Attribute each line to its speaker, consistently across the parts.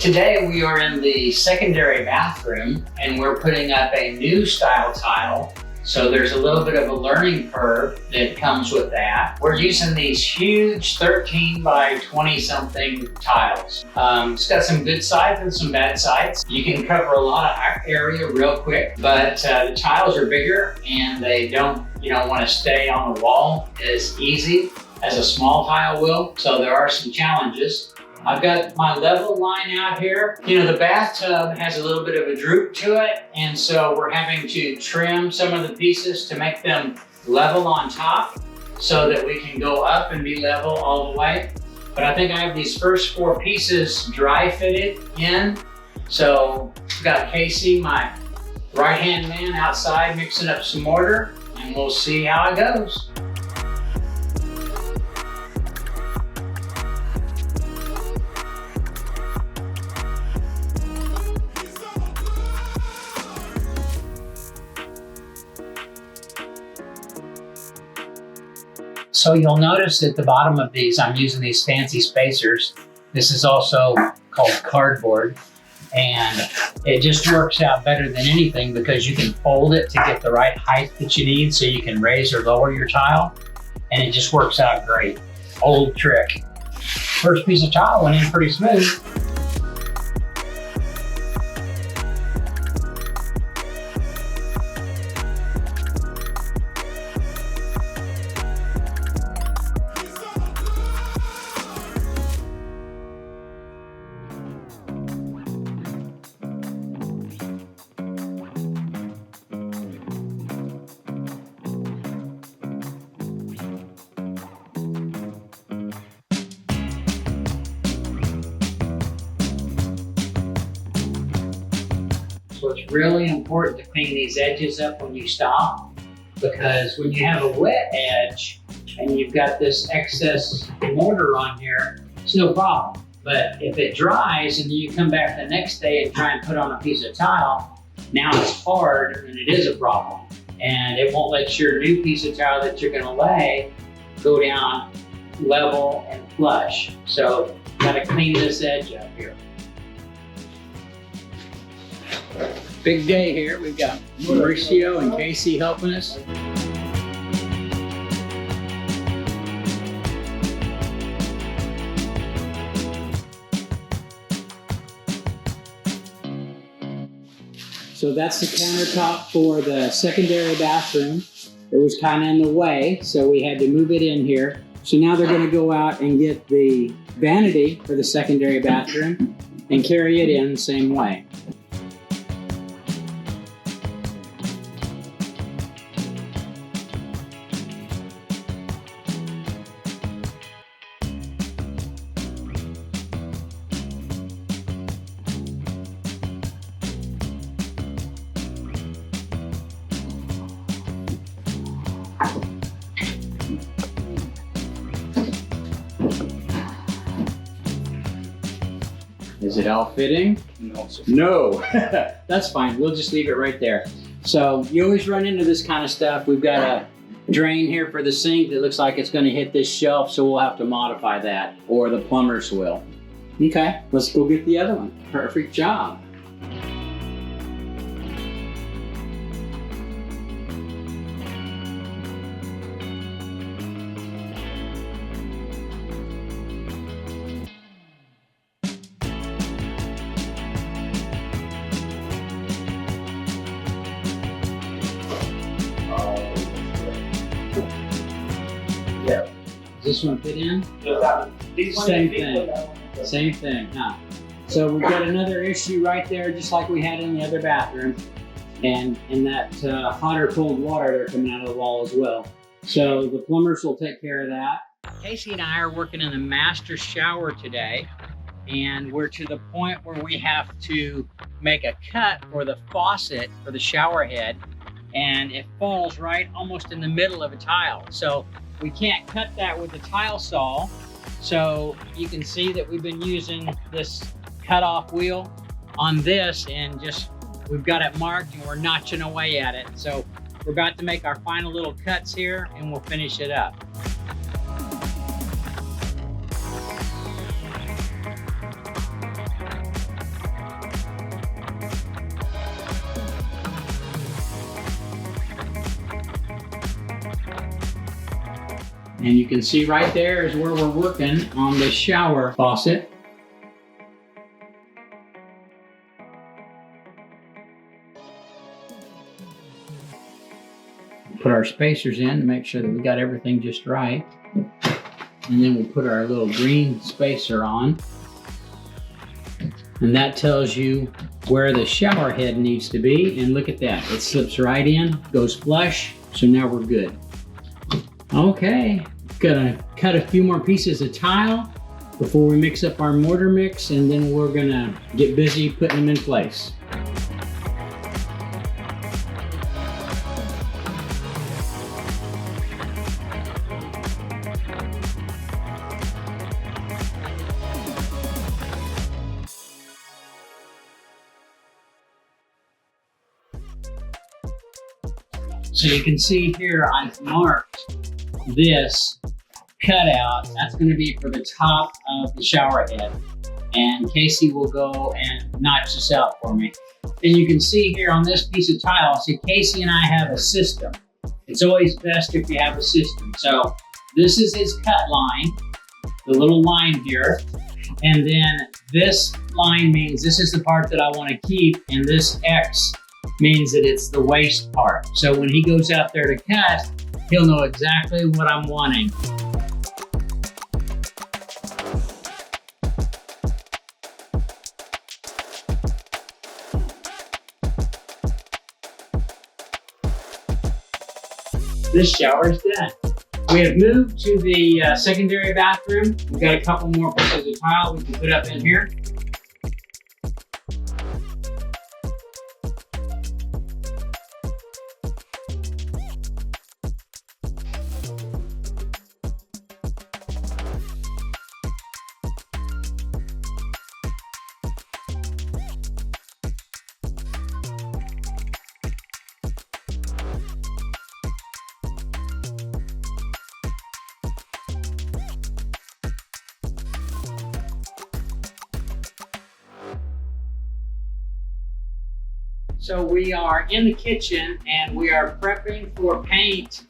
Speaker 1: Today we are in the secondary bathroom and we're putting up a new style tile. So there's a little bit of a learning curve that comes with that. We're using these huge 13 by 20 something tiles. It's got some good sides and some bad sides. You can cover a lot of area real quick, but the tiles are bigger and they don't want to stay on the wall as easy as a small tile will. So there are some challenges. I've got my level line out here. The bathtub has a little bit of a droop to it, and so we're having to trim some of the pieces to make them level on top so that we can go up and be level all the way. But I think I have these first 4 pieces dry fitted in. So I've got Casey, my right-hand man, outside mixing up some mortar, and we'll see how it goes. So you'll notice at the bottom of these, I'm using these fancy spacers. This is also called cardboard, and it just works out better than anything because you can fold it to get the right height that you need so you can raise or lower your tile, and it just works out great. Old trick. First piece of tile went in pretty smooth. So it's really important to clean these edges up when you stop, because when you have a wet edge and you've got this excess mortar on here, it's no problem. But if it dries and you come back the next day and try and put on a piece of tile, now it's hard and it is a problem. And it won't let your new piece of tile that you're gonna lay go down level and flush. So you gotta clean this edge up here. Big day here. We've got Mauricio and Casey helping us. So that's the countertop for the secondary bathroom. It was kind of in the way, so we had to move it in here. So now they're going to go out and get the vanity for the secondary bathroom and carry it in the same way. Is it all fitting? No. That's fine. We'll just leave it right there. So you always run into this kind of stuff. We've got a drain here for the sink that looks like it's going to hit this shelf, so we'll have to modify that, or the plumbers will. Okay, let's go get the other one. Perfect job. Yeah. Does this one fit in? Same thing. Same thing, huh? So we've got another issue right there, just like we had in the other bathroom. And that hot or cold water, they're coming out of the wall as well. So the plumbers will take care of that. Casey and I are working in the master shower today, and we're to the point where we have to make a cut for the faucet for the shower head, and it falls right almost in the middle of a tile. So we can't cut that with a tile saw. So you can see that we've been using this cutoff wheel on this, and we've got it marked and we're notching away at it. So we're about to make our final little cuts here and we'll finish it up. And you can see right there is where we're working on the shower faucet. Put our spacers in to make sure that we got everything just right. And then we'll put our little green spacer on. And that tells you where the shower head needs to be. And look at that, it slips right in, goes flush. So now we're good. Okay, gonna cut a few more pieces of tile before we mix up our mortar mix, and then we're gonna get busy putting them in place. So you can see here, I've marked this cutout. That's going to be for the top of the shower head. And Casey will go and notch this out for me. And you can see here on this piece of tile, see Casey and I have a system. It's always best if you have a system. So this is his cut line, the little line here. And then this line means this is the part that I want to keep, and this X means that it's the waste part. So when he goes out there to cut, he'll know exactly what I'm wanting. This shower's done. We have moved to the secondary bathroom. We've got a couple more pieces of tile we can put up in here. So we are in the kitchen and we are prepping for paint.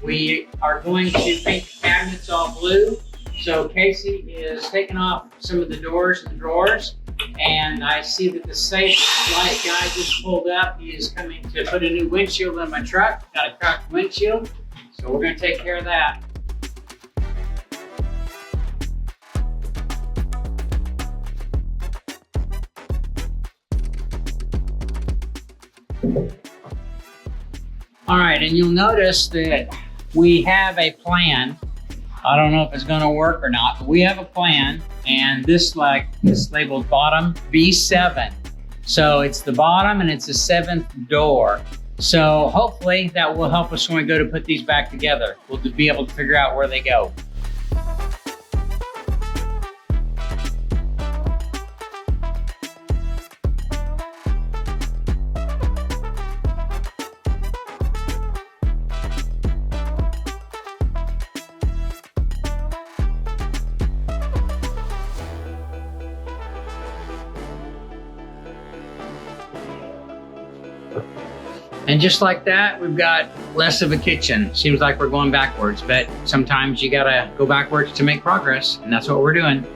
Speaker 1: We are going to paint the cabinets all blue. So Casey is taking off some of the doors and drawers, and I see that the safe light guy just pulled up. He is coming to put a new windshield in my truck. Got a cracked windshield, so we're going to take care of that. All right, and you'll notice that we have a plan. I don't know if it's gonna work or not, but we have a plan, and this labeled bottom B7. So it's the bottom and it's the 7th door. So hopefully that will help us when we go to put these back together. We'll be able to figure out where they go. And just like that, we've got less of a kitchen. Seems like we're going backwards, but sometimes you gotta go backwards to make progress, and that's what we're doing.